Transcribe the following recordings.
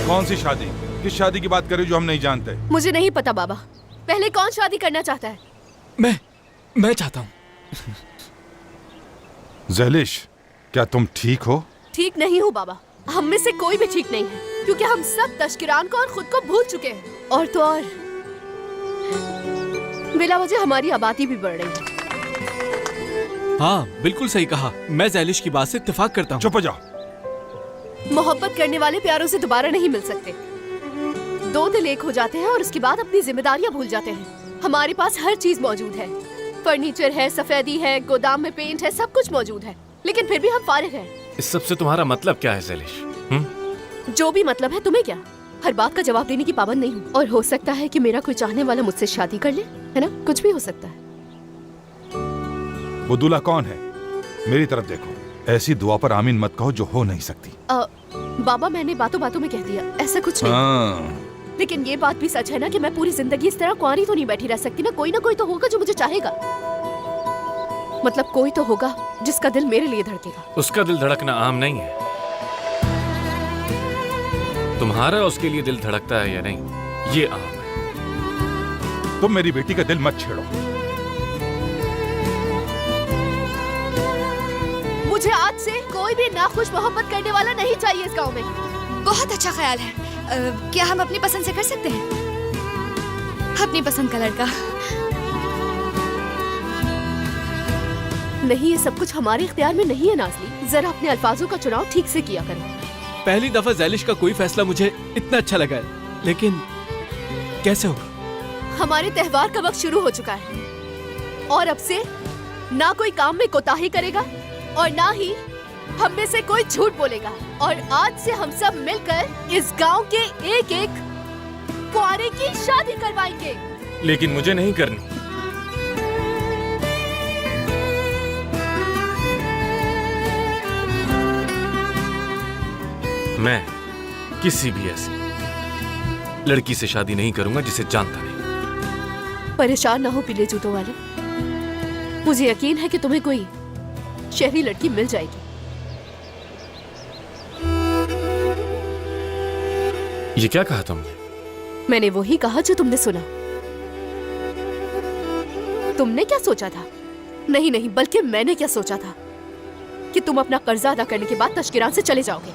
कौन सी शादी? किस शादी की बात कर रही हो जो हम नहीं जानते? मुझे नहीं पता बाबा। पहले कौन शादी करना चाहता है? मैं चाहता हूँ। ज़ैलिश, क्या तुम ठीक हो? ठीक नहीं हूँ बाबा। हम में से कोई भी ठीक नहीं है, क्योंकि हम सब तशकिरान को और खुद को भूल चुके हैं। और तो और बिला वजह हमारी आबादी भी बढ़ रही है। हाँ, बिल्कुल सही कहा। मैं ज़ैलिश की बात से इत्तेफाक करता हूँ। चुप हो जाओ। मोहब्बत करने वाले प्यारों से दोबारा नहीं मिल सकते। दो दिल एक हो जाते हैं और उसके बाद अपनी जिम्मेदारियां भूल जाते हैं। हमारे पास हर चीज मौजूद है, फर्नीचर है, सफेदी है, गोदाम में पेंट है, सब कुछ मौजूद है, लेकिन फिर भी हम फारिग हैं। इस सब से तुम्हारा मतलब क्या है ज़ैलिश? जो भी मतलब है, तुम्हें क्या? हर बात का जवाब देने की पाबंद नहीं हूँ। और हो सकता है कि मेरा कोई चाहने वाला मुझसे शादी कर ले, है ना? कुछ भी हो सकता है। वो दूल्हा कौन है? मेरी तरफ देखो। ऐसी दुआ पर आमीन मत कहो जो हो नहीं सकती। बाबा, मैंने बातों बातों में कह दिया, ऐसा कुछ नहीं। हाँ। लेकिन ये बात भी सच है ना कि मैं पूरी जिंदगी इस तरह कुंवारी तो नहीं बैठी रह सकती ना। कोई तो होगा जो मुझे चाहेगा। मतलब कोई तो होगा जिसका दिल मेरे लिए धड़केगा। उसका दिल धड़कना आम नहीं है। तुम्हारा उसके लिए दिल धड़कता है या नहीं, ये आम है। तुम मेरी बेटी का दिल मत छेड़ो। मुझे आज से कोई भी नाखुश मोहब्बत करने वाला नहीं चाहिए इस गांव में। बहुत अच्छा ख्याल है। क्या हम अपनी पसंद से कर सकते हैं? अपनी पसंद का लड़का। नहीं, ये सब कुछ हमारे इख्तियार में नहीं है नाज़ली। जरा अपने अल्फाजों का चुनाव ठीक से किया करो। पहली दफा ज़ैलिश का कोई फैसला मुझे इतना अच्छा लगा है, लेकिन कैसे होगा? हमारे त्योहार का वक्त शुरू हो चुका है और अब से ना कोई काम में कोताही करेगा और ना ही हम में से कोई झूठ बोलेगा। और आज से हम सब मिलकर इस गांव के एक एक कुंवारे की शादी करवाएंगे। लेकिन मुझे नहीं करनी। मैं किसी भी ऐसी लड़की से शादी नहीं करूंगा जिसे जानता नहीं। परेशान ना हो पीले जूतों वाले। मुझे यकीन है कि तुम्हें कोई शहरी लड़की मिल जाएगी। ये क्या कहा तुमने? मैंने वही कहा जो तुमने सुना। तुमने क्या सोचा था? नहीं, बल्कि मैंने क्या सोचा था कि तुम अपना कर्जा अदा करने के बाद तशकिरान से चले जाओगे।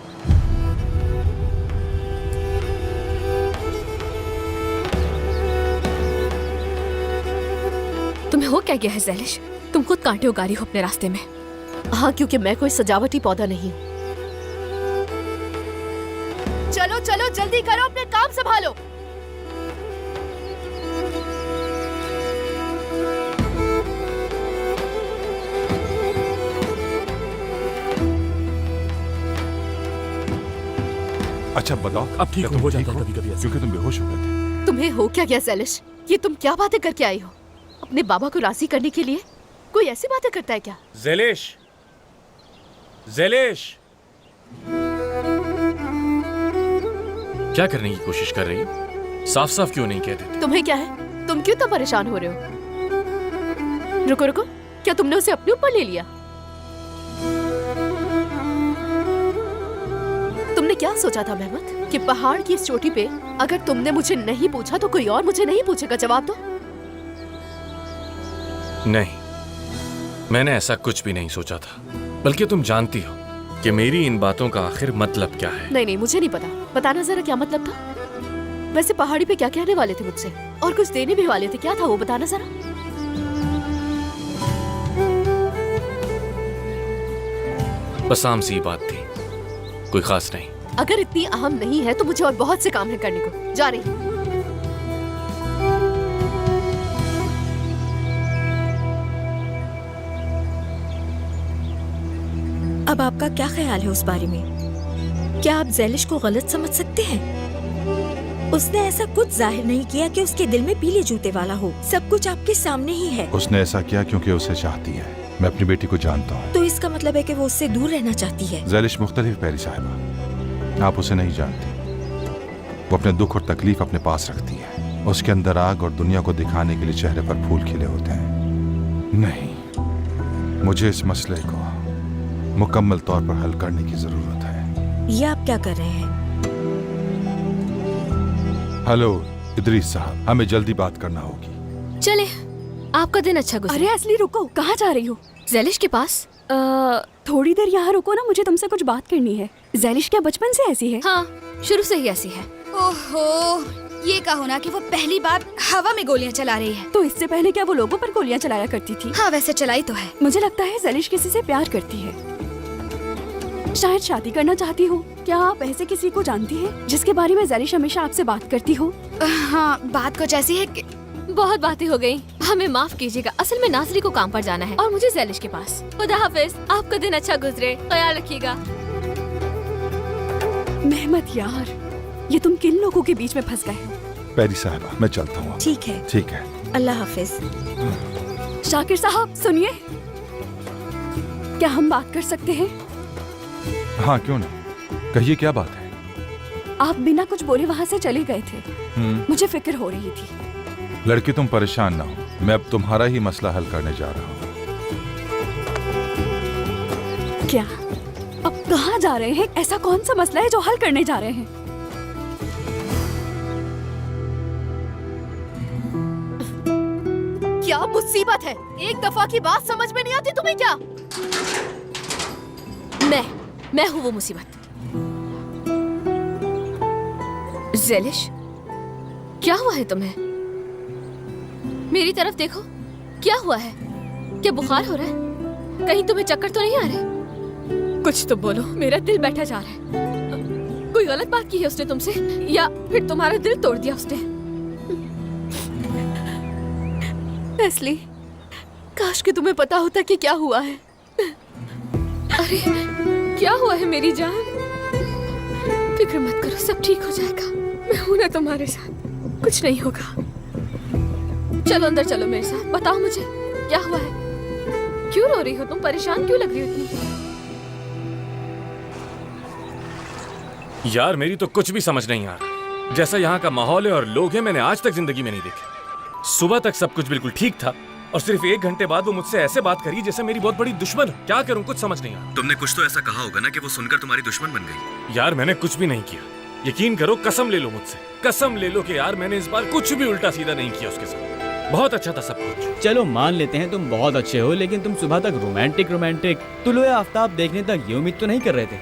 तुम्हें हो क्या गया है ज़ैलिश? तुम खुद कांटे उगारी हो अपने रास्ते में। हाँ, क्योंकि मैं कोई सजावटी पौधा नहीं हूँ। चलो चलो, जल्दी करो, अपने काम संभालो। अच्छा बताओ, अब ठीक हो जाता है कभी-कभी ऐसा। क्योंकि तुम बेहोश हो गए थे। तुम्हें हो क्या गया ज़ैलिश? ये तुम क्या बातें करके आई हो? अपने बाबा को राजी करने के लिए कोई ऐसी बातें करता है क्या? ज़ैलिश, ज़ैलिश, क्या करने की कोशिश कर रही हो? साफ साफ क्यों नहीं कहते? तुम्हें क्या है? तुम क्यों तो परेशान हो रहे हो? रुको रुको, क्या तुमने उसे अपने ऊपर ले लिया? तुमने क्या सोचा था मेहमत कि पहाड़ की इस चोटी पे अगर तुमने मुझे नहीं पूछा तो कोई और मुझे नहीं पूछेगा? जवाब दो। नहीं, मैंने ऐसा कुछ भी नहीं सोचा था। बल्कि तुम जानती हो कि मेरी इन बातों का आखिर मतलब क्या है। नहीं, मुझे नहीं पता। बताना जरा क्या मतलब था। वैसे पहाड़ी पे क्या कहने वाले थे मुझसे? और कुछ देने भी वाले थे, क्या था वो? बताना जरा। बस आम सी बात थी, कोई खास नहीं। अगर इतनी अहम नहीं है तो मुझे और बहुत से काम है करने को। जा रही हूँ। अब आपका क्या ख्याल है उस बारे में? क्या आप ज़ैलिश को गलत समझ सकते हैं? उसने ऐसा कुछ जाहिर नहीं किया कि उसके दिल में पीले जूते वाला हो। सब कुछ आपके सामने ही है। उसने ऐसा किया क्योंकि उसे चाहती है। मैं अपनी बेटी को जानता हूँ। तो इसका मतलब है कि वो उससे दूर रहना चाहती है। ज़ैलिश मुख्तलिफ प्यारी साहिबा, आप उसे नहीं जानती। वो अपने दुख और तकलीफ अपने पास रखती है। उसके अंदर आग और दुनिया को दिखाने के लिए चेहरे पर फूल खिले होते हैं। नहीं, मुझे इस मसले को मुकम्मल तौर पर हल करने की जरूरत है। ये आप क्या कर रहे हैं? हेलो इदरीस साहब, हमें जल्दी बात करना होगी। चले, आपका दिन अच्छा गुजरे। अरे असली रुको, कहाँ जा रही हो? जैलिश के पास। थोड़ी देर यहाँ रुको ना, मुझे तुमसे कुछ बात करनी है। जैलिश क्या बचपन से ऐसी है? हाँ, शुरू से ही ऐसी है। ओहो, ये कहो ना कि वो पहली बार हवा में गोलियां चला रही है। तो इससे पहले क्या वो लोगों पर गोलियां चलाया करती थी? हाँ, वैसे चलाई तो है। मुझे लगता है जैलिश किसी से प्यार करती है, शायद शादी करना चाहती हो। क्या आप ऐसे किसी को जानती हैं जिसके बारे में जैलिश हमेशा आपसे बात करती हो? हाँ, बात कुछ ऐसी है कि बहुत बातें हो गई, हमें माफ कीजिएगा। असल में नाजरी को काम पर जाना है और मुझे जैलिश के पास। खुदा हाफिज, आपका दिन अच्छा गुजरे, ख्याल रखिएगा। मेहमत यार, ये तुम किन लोगों के बीच में फंस गए हो? पैरी साहबा, मैं चलता हूँ। ठीक है, ठीक है। अल्लाह हाफिज। शाकिर साहब सुनिए, क्या हम बात कर सकते हैं? हाँ, क्यों नहीं, कहिए क्या बात है। आप बिना कुछ बोले वहाँ से चले गए थे, मुझे फिक्र हो रही थी। लड़की तुम परेशान ना हो, मैं अब तुम्हारा ही मसला हल करने जा रहा हूँ। क्या? अब कहाँ जा रहे हैं? ऐसा कौन सा मसला है जो हल करने जा रहे हैं? क्या मुसीबत है? एक दफा की बात समझ में नहीं आती तुम्हें क्या? मैं हूँ वो मुसीबत। जैलिश, क्या हुआ है तुम्हें? मेरी तरफ देखो, क्या हुआ है? क्या बुखार हो रहा है? कहीं तुम्हें चक्कर तो नहीं आ रहे? कुछ तो बोलो, मेरा दिल बैठा जा रहा है। कोई गलत बात की है उसने तुमसे, या फिर तुम्हारा दिल तोड़ दिया उसने? असली, काश कि तुम्हें पता होता कि क्या हुआ है। अरे, क्या हुआ है मेरी जान? फिक्र मत करो, सब ठीक हो जाएगा। मैं हूं ना तुम्हारे साथ, कुछ नहीं होगा। चलो अंदर चलो मेरे साथ, बताओ मुझे क्या हुआ है? क्यों रो रही हो तुम? परेशान क्यों लग रही हो इतनी? यार मेरी तो कुछ भी समझ नहीं आ रहा। जैसा यहाँ का माहौल है और लोग हैं, मैंने आज तक जिंदगी में नहीं देखे। सुबह तक सब कुछ बिल्कुल ठीक था और सिर्फ 1 घंटे बाद वो मुझसे ऐसे बात करी जैसे मेरी बहुत बड़ी दुश्मन हो। क्या करूं, कुछ समझ नहीं आ रहा। तुमने कुछ तो ऐसा कहा होगा ना कि वो सुनकर तुम्हारी दुश्मन बन गई। यार मैंने कुछ भी नहीं किया, यकीन करो, कसम ले लो मुझसे, कसम ले लो कि यार मैंने इस बार कुछ भी उल्टा सीधा नहीं किया उसके साथ। बहुत अच्छा था सब कुछ। चलो मान लेते हैं तुम बहुत अच्छे हो, लेकिन तुम सुबह तक रोमांटिक तुलुए आफ्ताब देखने तक ये उम्मीद तो नहीं कर रहे थे।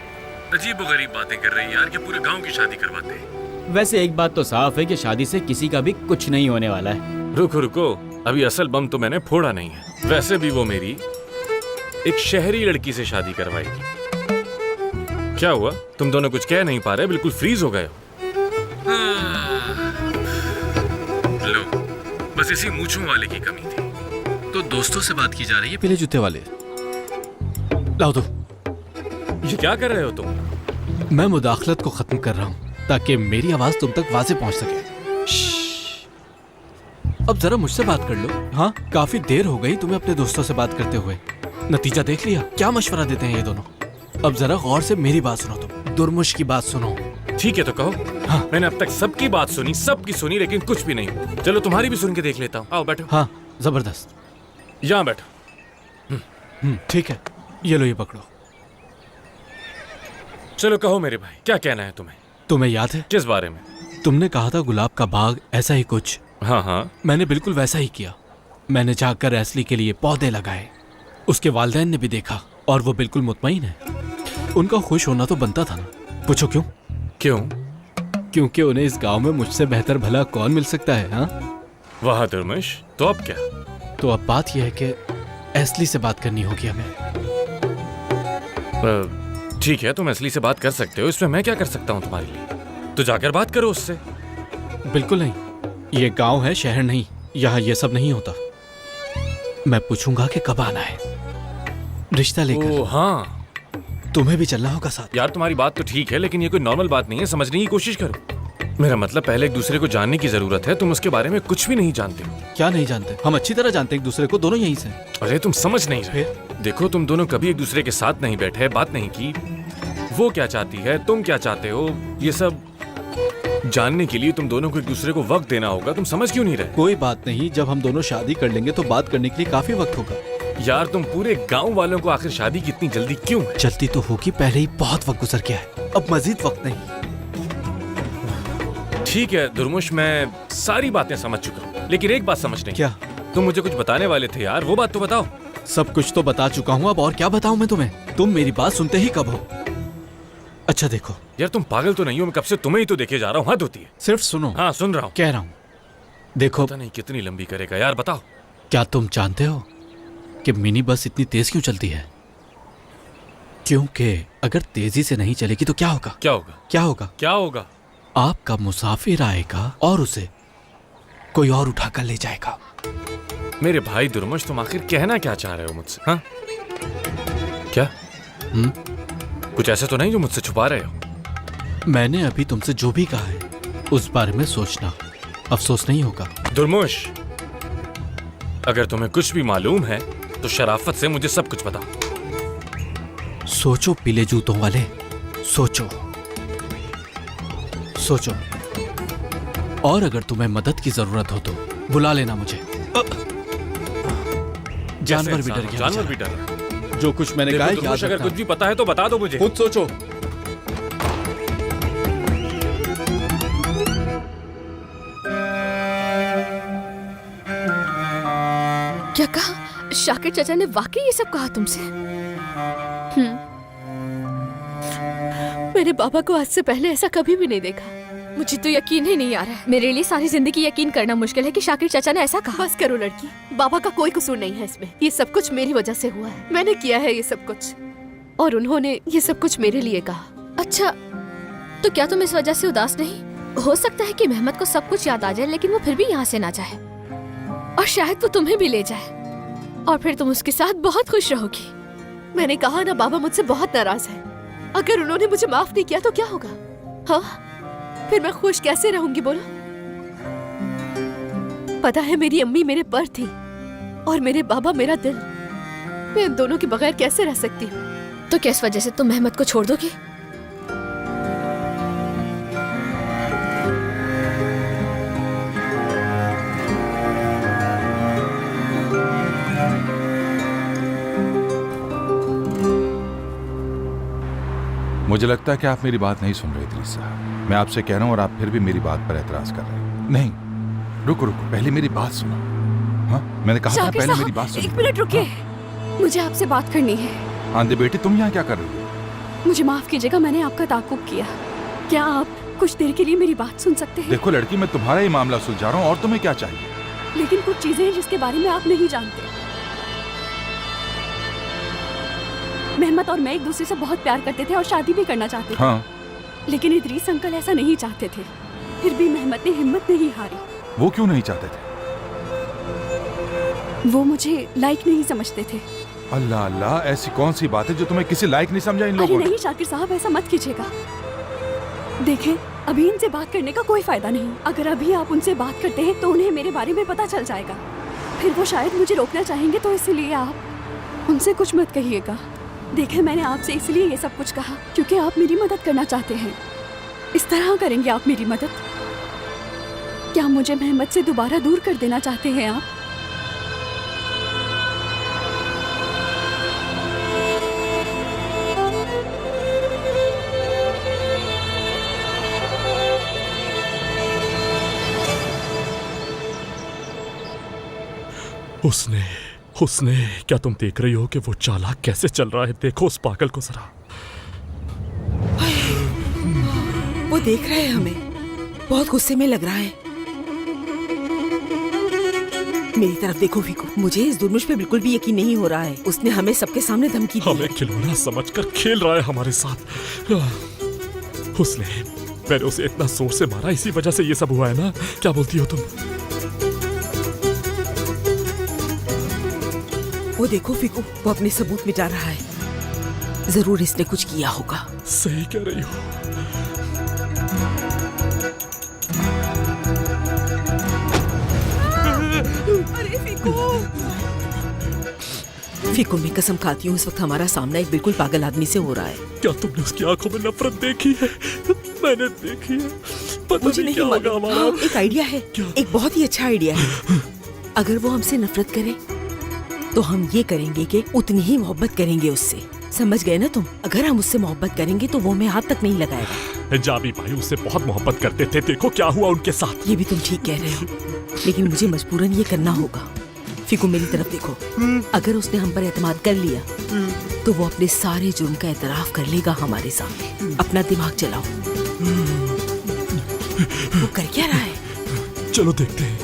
अजीब व गरीब बातें कर रही है यार कि पूरे गांव की शादी करवाते हैं। वैसे एक बात तो साफ है कि शादी से किसी का भी कुछ नहीं होने वाला है। रुको रुको, अभी असल बम तो मैंने फोड़ा नहीं है। वैसे भी वो मेरी एक शहरी लड़की से शादी करवाएगी। क्या हुआ, तुम दोनों कुछ कह नहीं पा रहे, बिल्कुल फ्रीज हो गए हो। लो, बस इसी मूंछों वाले की कमी थी। तो दोस्तों से बात की जा रही है। पीले जूते वाले लाओ दो। ये क्या कर रहे हो तुम? मैं मुदाखलत को खत्म कर रहा हूँ ताकि मेरी आवाज तुम तक वाज़ेह पहुंच सके। अब जरा मुझसे बात कर लो। हाँ, काफी देर हो गई तुम्हें अपने दोस्तों से बात करते हुए। नतीजा देख लिया, क्या मशवरा देते हैं ये दोनों। अब जरा गौर से मेरी बात सुनो, तुम दुर्मुश की बात सुनो। ठीक है तो कहो। हाँ। मैंने अब तक सबकी बात सुनी, सबकी सुनी, लेकिन कुछ भी नहीं। चलो तुम्हारी भी सुन के देख लेता हूँ। आओ बैठो। हाँ, जबरदस्त। यहाँ बैठो। ठीक है, ये लो, ये पकड़ो। चलो कहो मेरे भाई, क्या कहना है तुम्हें? तुम्हें याद है किस बारे में? तुमने कहा था गुलाब का बाग, ऐसा ही कुछ। हाँ हाँ, मैंने बिल्कुल वैसा ही किया। मैंने जाकर एस्ली के लिए पौधे लगाए। उसके वालिदैन ने भी देखा और वो बिल्कुल मुतमईन है। उनका खुश होना तो बनता था ना। पूछो क्यों? क्यों? क्योंकि उन्हें इस गांव में मुझसे बेहतर भला कौन मिल सकता है। हाँ, वाह दुर्मुश, तो अब क्या? तो अब बात यह है कि एस्ली से बात करनी होगी हमें। ठीक है, तुम असली से बात कर सकते हो, इसमें मैं क्या कर सकता हूँ तुम्हारे लिए? तो जाकर बात करो उससे। बिल्कुल नहीं, ये गांव है, शहर नहीं। यहाँ ये सब नहीं होता। मैं पूछूंगा कि कब आना है रिश्ता लेकर। ओह हाँ, तुम्हें भी चलना होगा साथ। यार तुम्हारी बात तो ठीक है, लेकिन ये कोई नॉर्मल बात नहीं है, समझने की कोशिश करो। मेरा मतलब पहले एक दूसरे को जानने की जरूरत है। तुम उसके बारे में कुछ भी नहीं जानते हो। क्या नहीं जानते? हम अच्छी तरह जानते हैं एक दूसरे को, दोनों यहीं से। अरे तुम समझ नहीं रहे। देखो, तुम दोनों कभी एक दूसरे के साथ नहीं बैठे, बात नहीं की। वो क्या चाहती है, तुम क्या चाहते हो, ये सब जानने के लिए तुम दोनों को एक दूसरे को वक्त देना होगा। तुम समझ क्यों नहीं रहे? कोई बात नहीं, जब हम दोनों शादी कर लेंगे तो बात करने के लिए काफी वक्त होगा। यार तुम पूरे गांव वालों को आखिर शादी की इतनी जल्दी क्यों है? जल्दी तो होगी, पहले ही बहुत वक्त गुजर गया है, अब मजीद वक्त नहीं। ठीक है दुर्मुश, मैं सारी बातें समझ चुका हूँ, लेकिन एक बात समझ नहीं। क्या? तुम मुझे कुछ बताने वाले थे यार, वो बात तो बताओ। सब कुछ तो बता चुका हूँ, अब और क्या बताऊं मैं तुम्हें? तुम मेरी बात सुनते ही कब हो? अच्छा देखो यार तुम पागल तो नहीं हो? मैं कब से तुम्हें ही तो देखे जा रहा हूँ, हद होती है। सिर्फ सुनो। हाँ सुन रहा हूँ। कह रहा हूँ, देखो पता नहीं कितनी लंबी करेगा यार, बताओ। क्या तुम जानते हो कि मिनी बस इतनी तेज क्यों चलती है? क्योंकि अगर तेजी से नहीं चलेगी तो क्या होगा? क्या होगा? क्या होगा? क्या होगा? आपका मुसाफिर आएगा और उसे कोई और उठाकर ले जाएगा। मेरे भाई दुर्मुश, तुम आखिर कहना क्या चाह रहे हो मुझसे? हाँ क्या? कुछ ऐसा तो नहीं जो मुझसे छुपा रहे हो? मैंने अभी तुमसे जो भी कहा है उस बारे में सोचना, अफसोस नहीं होगा। दुर्मुश, अगर तुम्हें कुछ भी मालूम है तो शराफत से मुझे सब कुछ बताओ। सोचो पीले जूतों वाले, सोचो सोचो। और अगर तुम्हें मदद की जरूरत हो तो बुला लेना मुझे। जानवर भी डर गया। जानवर भी डर गया। जो कुछ मैंने कहा देखो दुर्मुश, अगर कुछ भी पता है तो बता दो मुझे। खुद सोचो। क्या कहा? शाकिर चाचा ने वाकई ये सब कहा तुमसे? मेरे बाबा को आज से पहले ऐसा कभी भी नहीं देखा। मुझे तो यकीन ही नहीं आ रहा है। मेरे लिए सारी जिंदगी यकीन करना मुश्किल है कि शाकिर चाचा ने ऐसा कहा। बस करो लड़की, बाबा का कोई कसूर नहीं है इसमें। ये सब कुछ मेरी वजह से हुआ है, मैंने किया है ये सब कुछ, और उन्होंने ये सब कुछ मेरे लिए कहा। अच्छा, तो क्या तुम इस वजह से उदास नहीं? हो सकता है कि मेहमत को सब कुछ याद आ जाए, लेकिन वो फिर भी यहाँ से ना जाए, और शायद वो तुम्हें भी ले जाए, और फिर तुम उसके साथ बहुत खुश रहोगी। मैंने कहा ना, बाबा मुझसे बहुत नाराज है। अगर उन्होंने मुझे माफ नहीं किया तो क्या होगा? हाँ, फिर मैं खुश कैसे रहूंगी बोलो? पता है, मेरी अम्मी मेरे पर थी और मेरे बाबा मेरा दिल। मैं इन दोनों के बगैर कैसे रह सकती हूँ? तो किस वजह से तुम मेहमत को छोड़ दोगी? मुझे लगता है कि आप मेरी बात नहीं सुन रहे इदरीस साहब। मैं आपसे कह रहा हूं और आप फिर भी मेरी बात पर एतराज कर रहे हैं। नहीं, रुको रुको, पहले मेरी बात सुनो। हाँ, मैंने कहा था पहले मेरी बात सुनो। एक मिनट रुकिए, मुझे आपसे बात करनी है। आंधे बेटी, तुम यहाँ क्या कर रही हो? मुझे माफ कीजिएगा, मैंने आपका ताकुब किया। क्या आप कुछ देर के लिए मेरी बात सुन सकते हैं? देखो लड़की, मैं तुम्हारा ही मामला सुलझा रहा हूँ, और तुम्हें क्या चाहिए? लेकिन कुछ चीजें हैं जिसके बारे में आप नहीं जानते। मेहमत और मैं एक दूसरे से बहुत प्यार करते थे और शादी भी करना चाहते थे। हाँ, लेकिन इदरीस अंकल ऐसा नहीं चाहते थे। फिर भी मेहमत ने हिम्मत नहीं हारी। वो क्यों नहीं चाहते थे? वो मुझे लायक नहीं समझते थे। अल्लाह अल्लाह, ऐसी कौन सी बात है जो तुम्हें किसी लायक नहीं समझा इन अरे लोगों ने? नहीं शाकिर साहब, ऐसा मत कीजिएगा। देखें, अभी इनसे बात करने का कोई फायदा नहीं। अगर अभी आप उनसे बात करते हैं तो उन्हें मेरे बारे में पता चल जाएगा। फिर वो शायद मुझे रोकना चाहेंगे, तो इसलिए आप उनसे कुछ मत कहिएगा। देखें, मैंने आपसे इसलिए ये सब कुछ कहा क्योंकि आप मेरी मदद करना चाहते हैं। इस तरह करेंगे आप मेरी मदद? क्या मुझे मेहमत से दोबारा दूर कर देना चाहते हैं आप? उसने क्या तुम देख रही हो कि वो चालाक कैसे चल रहा है? देखो उस पागल को जरा। वो देख रहा है हमें, बहुत गुस्से में लग रहा है। मेरी तरफ देखो फीको, मुझे इस दुर्मुश पे बिल्कुल भी यकीन नहीं हो रहा है। उसने हमें सबके सामने धमकी दी। हमें खिलौना समझकर खेल रहा है हमारे साथ। मैंने उसे इतना जोर से मारा, इसी वजह से ये सब हुआ है ना? क्या बोलती हो तुम? वो देखो फीको, वो अपने सबूत मिटा रहा है। जरूर इसने कुछ किया होगा। सही कह रही हो। अरे फीको, मैं कसम खाती हूँ इस वक्त हमारा सामना एक बिल्कुल पागल आदमी से हो रहा है। क्या तुमने उसकी आंखों में नफरत देखी है? मैंने देखी है। पता मुझे नहीं क्या होगा हमारा। एक आइडिया है, एक बहुत ही अच्छा आइडिया है। अगर वो हमसे नफरत करे तो हम ये करेंगे कि उतनी ही मोहब्बत करेंगे उससे। समझ गए ना तुम? अगर हम उससे मोहब्बत करेंगे तो वो हमें हाथ तक नहीं लगाएगा। हिजाबी भाई उससे बहुत मोहब्बत करते थे, देखो क्या हुआ उनके साथ। ये भी तुम ठीक कह रहे हो, लेकिन मुझे मजबूरन ये करना होगा। फीकू मेरी तरफ देखो, अगर उसने हम पर एतमाद कर लिया तो वो अपने सारे जुर्म का एतराफ कर लेगा हमारे सामने। अपना दिमाग चलाओ। वो कर क्या रहा है? चलो देखते हैं।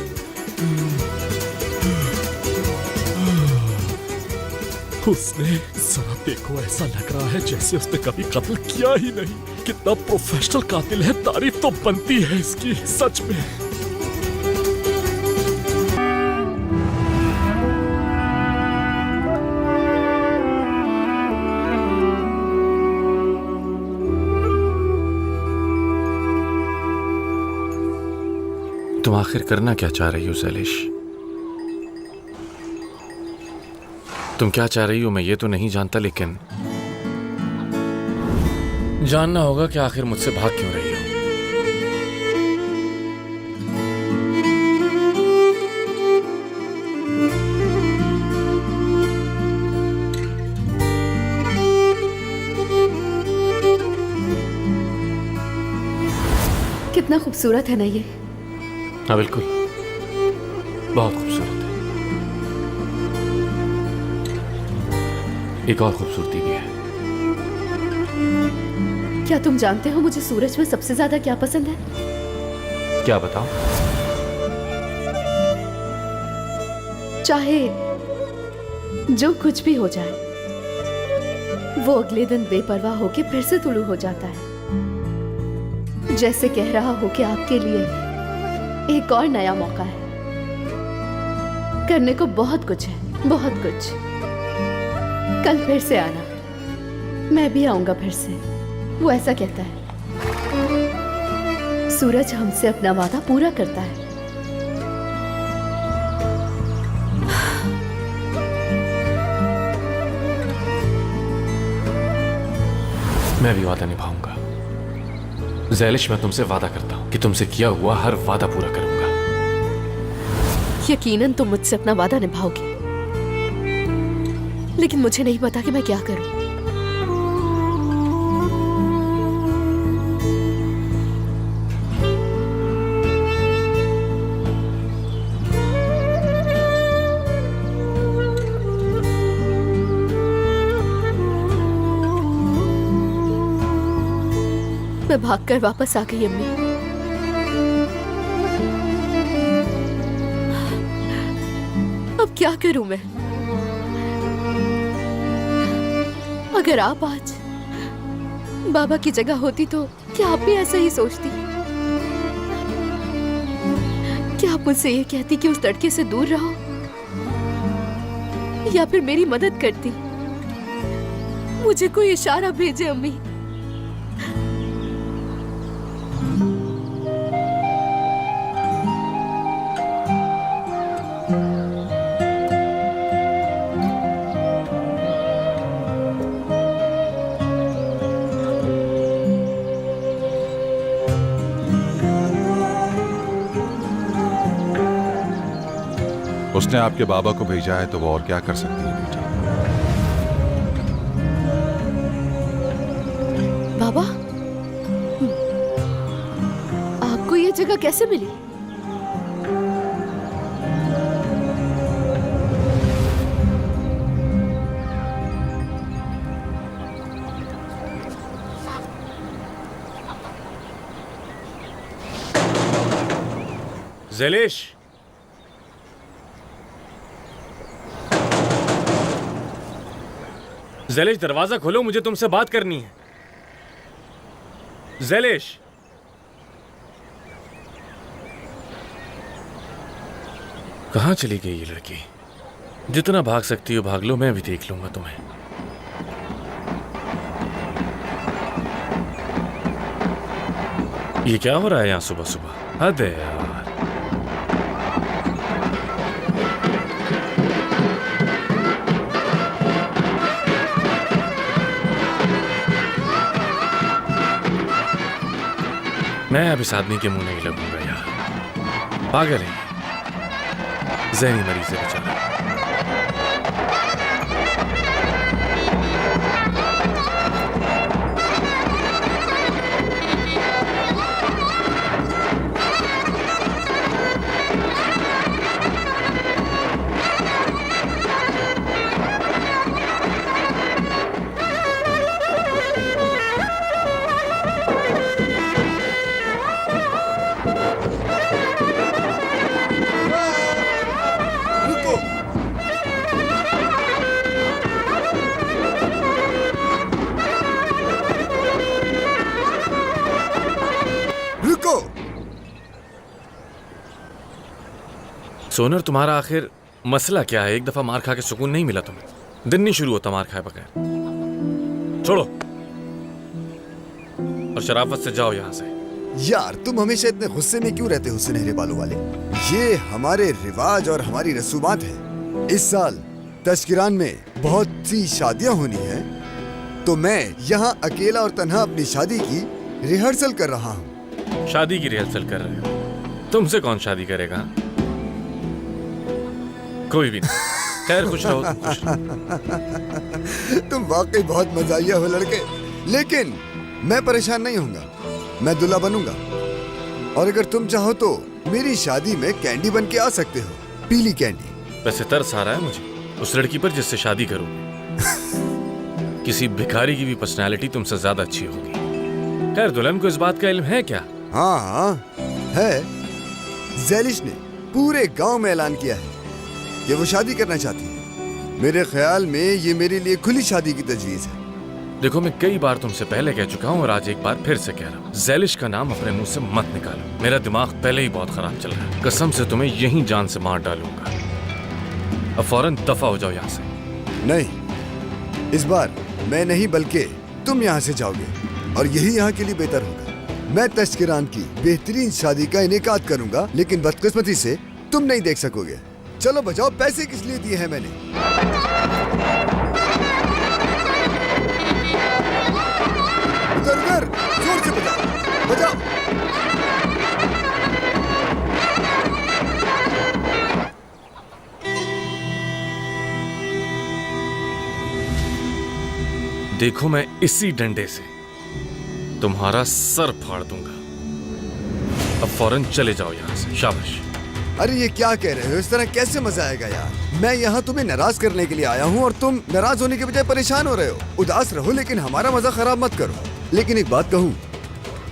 उसने जरा देखो, ऐसा लग रहा है जैसे उसने कभी कत्ल किया ही नहीं। कितना प्रोफेशनल कातिल है, तारीफ तो बनती है इसकी सच में। तुम आखिर करना क्या चाह रही हो ज़ैलिश? तुम क्या चाह रही हो मैं ये तो नहीं जानता, लेकिन जानना होगा कि आखिर मुझसे भाग क्यों रही हो। कितना खूबसूरत है ना ये। हाँ बिल्कुल, बहुत खूबसूरत है। एक और खूबसूरती भी है। क्या तुम जानते हो मुझे सूरज में सबसे ज्यादा क्या पसंद है? क्या बताओ? चाहे जो कुछ भी हो जाए, वो अगले दिन बेपरवाह होके फिर से तुलू हो जाता है, जैसे कह रहा हो कि आपके लिए एक और नया मौका है। करने को बहुत कुछ है, बहुत कुछ। कल फिर से आना, मैं भी आऊंगा फिर से। वो ऐसा कहता है। सूरज हमसे अपना वादा पूरा करता है। मैं भी वादा निभाऊंगा ज़ैलिश। मैं तुमसे वादा करता हूं कि तुमसे किया हुआ हर वादा पूरा करूंगा। यकीनन तुम मुझसे अपना वादा निभाओगे, लेकिन मुझे नहीं पता कि मैं क्या करूं। मैं भागकर वापस आ गई अम्मी। अब क्या करूं मैं? अगर आप आज बाबा की जगह होती तो क्या आप भी ऐसा ही सोचती? क्या आप मुझसे ये कहती कि उस लड़के से दूर रहो, या फिर मेरी मदद करती? मुझे कोई इशारा भेजे अम्मी। उसने आपके बाबा को भेजा है तो वो और क्या कर सकती है बेटी? बाबा, आपको ये जगह कैसे मिली? ज़ैलिश, ज़ैलिश दरवाजा खोलो, मुझे तुमसे बात करनी है। ज़ैलिश, कहाँ चली गई ये लड़की? जितना भाग सकती हो भाग लो, मैं भी देख लूंगा तुम्हें। ये क्या हो रहा है यहाँ सुबह सुबह? हद है यार। मैं अब इस आदमी के मुंह नहीं लगूंगा यार। पागल है, ज़हनी मरीज है बेचारा। सोनर, तुम्हारा आखिर मसला क्या है? एक दफा मार खा के सुकून नहीं मिला तुम्हें? दिन नहीं शुरू होता मार खाए बगैर। छोड़ो और शराफत से जाओ यहाँ से। यार तुम हमेशा इतने गुस्से में क्यों रहते हो सुनहरे बालों वाले? ये हमारे रिवाज और हमारी रसूमात है। इस साल तशकिरान में बहुत सी शादियां होनी है, तो मैं यहाँ अकेला और तन्हा अपनी शादी की रिहर्सल कर रहा हूँ। शादी की रिहर्सल कर रहे हो? तुमसे कौन शादी करेगा? कोई भी नहीं। खैर, खुश रहो, खुश रहो। तुम वाकई बहुत मजाइया हो लड़के, लेकिन मैं परेशान नहीं होऊंगा। मैं दूल्हा बनूंगा, और अगर तुम चाहो तो मेरी शादी में कैंडी बन के आ सकते हो, पीली कैंडी। वैसे तरस आ रहा है मुझे उस लड़की पर जिससे शादी करूंगी। किसी भिखारी की भी पर्सनालिटी तुमसे ज्यादा अच्छी होगी। खैर, दुल्हन को इस बात का इल्म है क्या? हाँ हाँ है। ज़ैलिश ने पूरे गांव में ऐलान किया है कि वो शादी करना चाहती है। मेरे ख्याल में ये मेरे लिए खुली शादी की तजवीज है। देखो, मैं कई बार तुमसे पहले कह चुका हूँ और आज एक बार फिर से कह रहा हूँ, ज़ैलिश का नाम अपने मुंह से मत निकालो। मेरा दिमाग पहले ही बहुत खराब चल रहा है। कसम से तुम्हें यहीं जान से मार डालूंगा। अब फौरन दफा हो जाओ यहाँ से। नहीं, इस बार मैं नहीं बल्कि तुम यहाँ से जाओगे, और यही यहाँ के लिए बेहतर होगा। मैं तशकिरान की बेहतरीन शादी का इनेकाद करूंगा, लेकिन बदकिस्मती से तुम नहीं देख सकोगे। चलो बजाओ, पैसे किस लिए दिए हैं मैंने। उधर उधर जोर से बजाओ, बजाओ। देखो, मैं इसी डंडे से तुम्हारा सर फाड़ दूंगा। अब फौरन चले जाओ यहाँ से। शाबाश। अरे ये क्या कह रहे हो? इस तरह कैसे मजा आएगा यार? मैं यहाँ तुम्हें नाराज करने के लिए आया हूँ और तुम नाराज होने के बजाय परेशान हो रहे हो। उदास रहो, लेकिन हमारा मजा खराब मत करो। लेकिन एक बात कहूँ,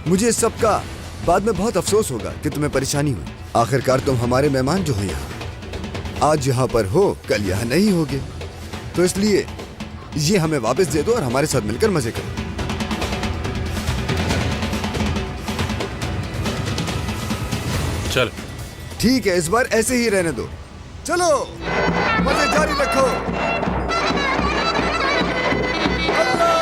मुझे इस सब का बाद में बहुत अफसोस होगा कि तुम्हें परेशानी हुई। आखिरकार तुम हमारे मेहमान जो हो यहाँ, आज यहाँ पर हो, कल यहाँ नहीं होगे, तो इसलिए ये हमें वापस दे दो और हमारे साथ मिलकर मजे करो। चल ठीक है, इस बार ऐसे ही रहने दो। चलो मजे जारी रखो। अल्लाह!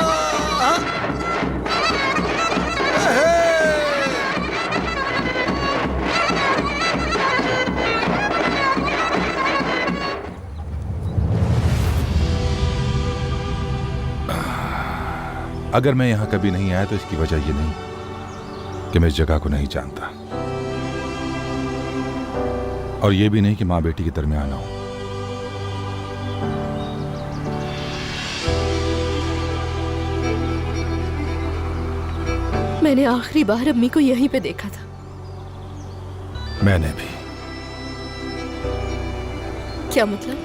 अगर मैं यहाँ कभी नहीं आया तो इसकी वजह ये नहीं कि मैं इस जगह को नहीं जानता, और ये भी नहीं कि माँ बेटी के दरमियान हूं। मैंने आखिरी बार अम्मी को यहीं पे देखा था। मैंने भी। क्या मतलब?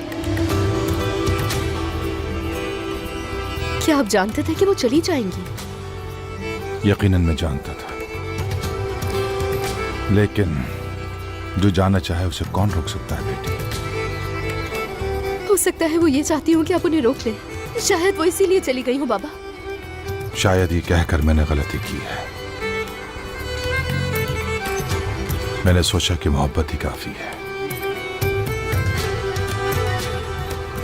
क्या आप जानते थे कि वो चली जाएंगी? यकीनन मैं जानता था, लेकिन जो जाना चाहे उसे कौन रोक सकता है बेटी? हो सकता है वो ये चाहती हूँ कि आप उन्हें रोक लें। शायद वो इसीलिए चली गई हूँ बाबा। शायद ये कहकर मैंने गलती की है। मैंने सोचा कि मोहब्बत ही काफी है।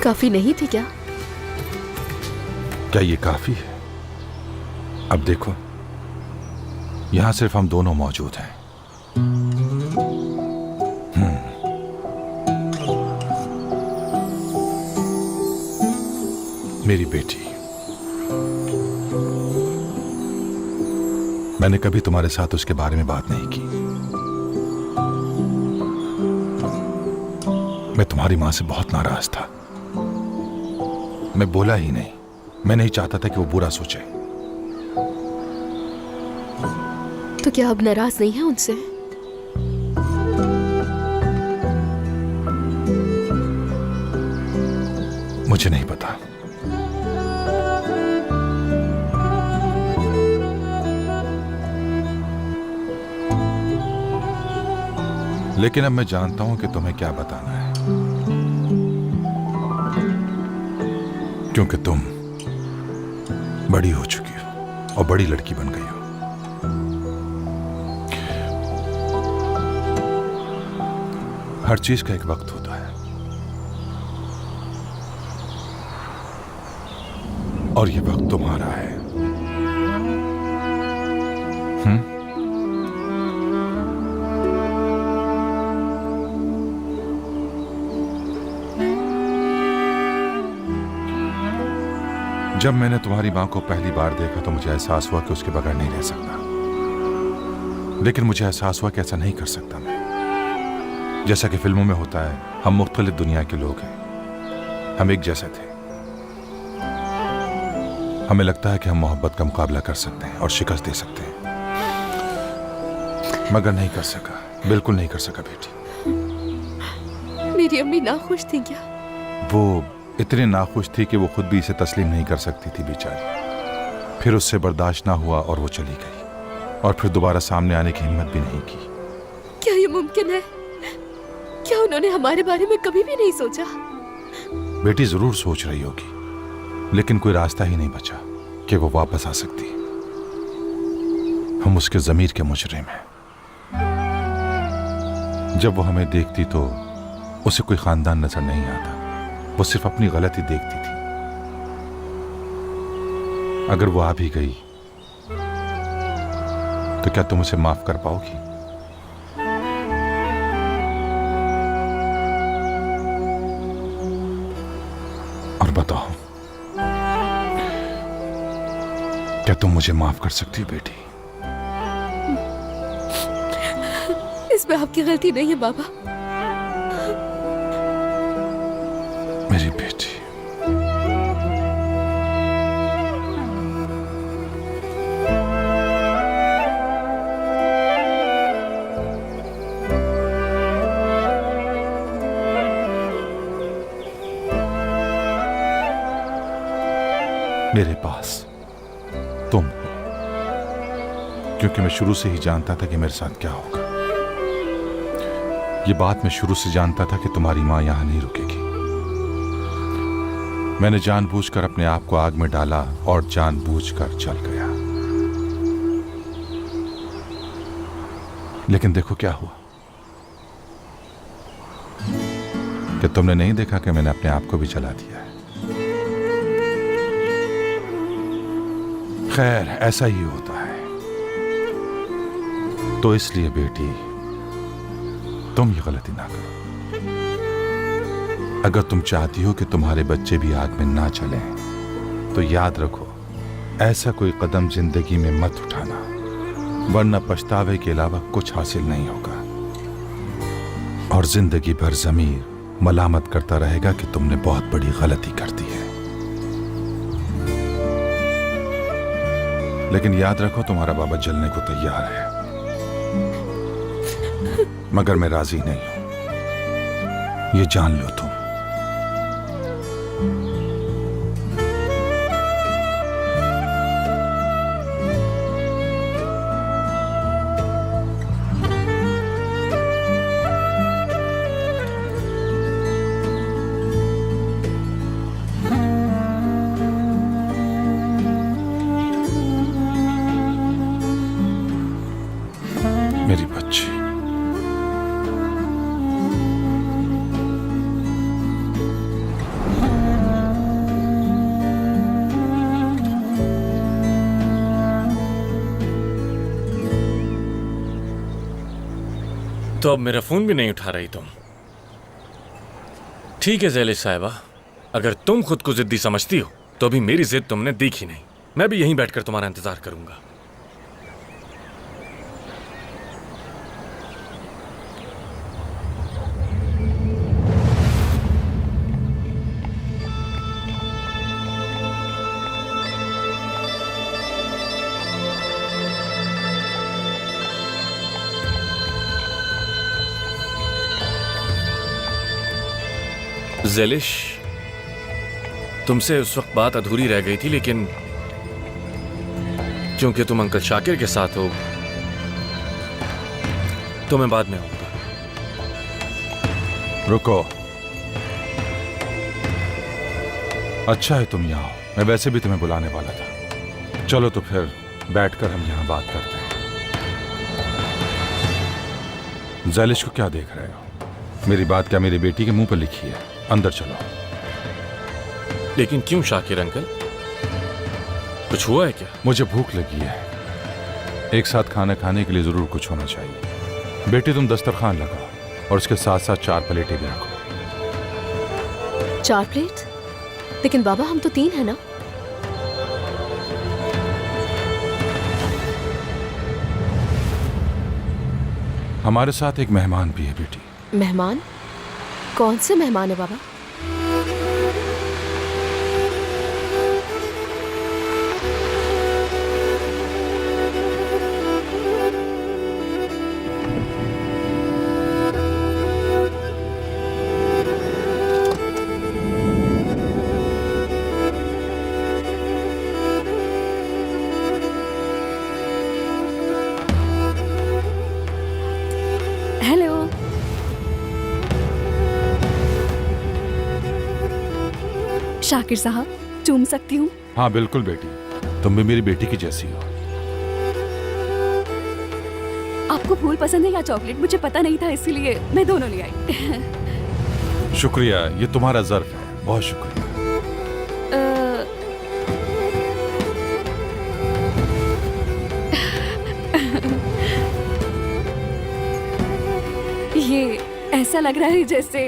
काफी नहीं थी क्या? क्या ये काफी है? अब देखो, यहां सिर्फ हम दोनों मौजूद हैं। मेरी बेटी, मैंने कभी तुम्हारे साथ उसके बारे में बात नहीं की। मैं तुम्हारी मां से बहुत नाराज था। मैं बोला ही नहीं। मैं नहीं चाहता था कि वो बुरा सोचे। तो क्या अब नाराज नहीं है उनसे? मुझे नहीं पता। लेकिन अब मैं जानता हूं कि तुम्हें क्या बताना है, क्योंकि तुम बड़ी हो चुकी हो और बड़ी लड़की बन गई हो। हर चीज का एक वक्त होता है और ये वक्त तुम्हारा है। जब मैंने तुम्हारी मां को पहली बार देखा तो मुझे एहसास हुआ कि उसके बगैर नहीं रह सकता, लेकिन मुझे एहसास हुआ कि ऐसा नहीं कर सकता मैं। जैसा कि फिल्मों में होता है, हम मुख्तलिफ दुनिया के लोग हैं, हम एक जैसे थे। हमें लगता है कि हम मोहब्बत का मुकाबला कर सकते हैं और शिकस्त दे सकते हैं, मगर नहीं कर सका, बिल्कुल नहीं कर सका बेटी। मेरी अम्मी नाखुश थी क्या? वो इतनी नाखुश थी कि वो खुद भी इसे तस्लीम नहीं कर सकती थी बेचारी। फिर उससे बर्दाश्त ना हुआ और वो चली गई, और फिर दोबारा सामने आने की हिम्मत भी नहीं की। क्या ये मुमकिन है? क्या उन्होंने हमारे बारे में कभी भी नहीं सोचा? बेटी जरूर सोच रही होगी, लेकिन कोई रास्ता ही नहीं बचा कि वो वापस आ सकती। हम उसके ज़मीर के मुजरिम हैं। जब वो हमें देखती तो उसे कोई खानदान नजर नहीं आता, वो सिर्फ अपनी गलती देखती थी। अगर वो आ भी गई तो क्या तुम उसे माफ कर पाओगी? और बताओ, क्या तुम मुझे माफ कर सकती हो बेटी? इसमें आपकी गलती नहीं है बाबा। मेरी बेटी, मेरे पास तुम हो, क्योंकि मैं शुरू से ही जानता था कि मेरे साथ क्या होगा। ये बात मैं शुरू से जानता था कि तुम्हारी मां यहां नहीं रुकेगी। मैंने जानबूझकर अपने आप को आग में डाला और जानबूझकर जल गया। लेकिन देखो क्या हुआ, कि तुमने नहीं देखा कि मैंने अपने आप को भी जला दिया है। खैर, ऐसा ही होता है। तो इसलिए बेटी, तुम ये गलती ना करो। अगर तुम चाहती हो कि तुम्हारे बच्चे भी आग में ना चलें, तो याद रखो, ऐसा कोई कदम जिंदगी में मत उठाना, वरना पछतावे के अलावा कुछ हासिल नहीं होगा। और जिंदगी भर ज़मीर मलामत करता रहेगा कि तुमने बहुत बड़ी गलती कर दी है। लेकिन याद रखो, तुम्हारा बाबा जलने को तैयार है, मगर मैं राजी नहीं हूं, ये जान लो तुम। मेरी बच्ची, तो अब मेरा फोन भी नहीं उठा रही तुम। ठीक है ज़ैलिश साहिबा, अगर तुम खुद को जिद्दी समझती हो तो अभी मेरी जिद तुमने देखी नहीं। मैं भी यहीं बैठकर तुम्हारा इंतजार करूंगा। ज़ैलिश, तुमसे उस वक्त बात अधूरी रह गई थी, लेकिन क्योंकि तुम अंकल शाकिर के साथ हो तो मैं बाद में आऊंगा। रुको, अच्छा है तुम यहाँ हो, मैं वैसे भी तुम्हें बुलाने वाला था। चलो तो फिर बैठकर हम यहाँ बात करते हैं। ज़ैलिश को क्या देख रहे हो? मेरी बात क्या मेरी बेटी के मुंह पर लिखी है? अंदर चलो। लेकिन क्यों शाकिर अंकल, कुछ हुआ है क्या? मुझे भूख लगी है, एक साथ खाना खाने के लिए जरूर कुछ होना चाहिए। बेटी तुम दस्तरखान लगाओ और उसके साथ साथ 4 प्लेटें भी रखो। 4 प्लेट? लेकिन बाबा हम तो 3 है ना। हमारे साथ एक मेहमान भी है बेटी। मेहमान? कौन से मेहमान है बाबा? हेलो। शाकिर साहब, चूम सकती हूँ? हाँ बिल्कुल बेटी, तुम भी मेरी बेटी की जैसी हो। आपको फूल पसंद है या चॉकलेट? मुझे पता नहीं था, इसीलिए मैं दोनों ले आई। शुक्रिया, ये तुम्हारा ज़र्फ है, बहुत शुक्रिया। ये ऐसा लग रहा है जैसे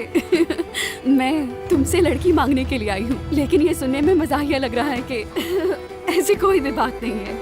मैं तुमसे लड़की मांगने के लिए आई हूँ, लेकिन ये सुनने में मजाहिया लग रहा है कि ऐसी कोई भी बात नहीं है।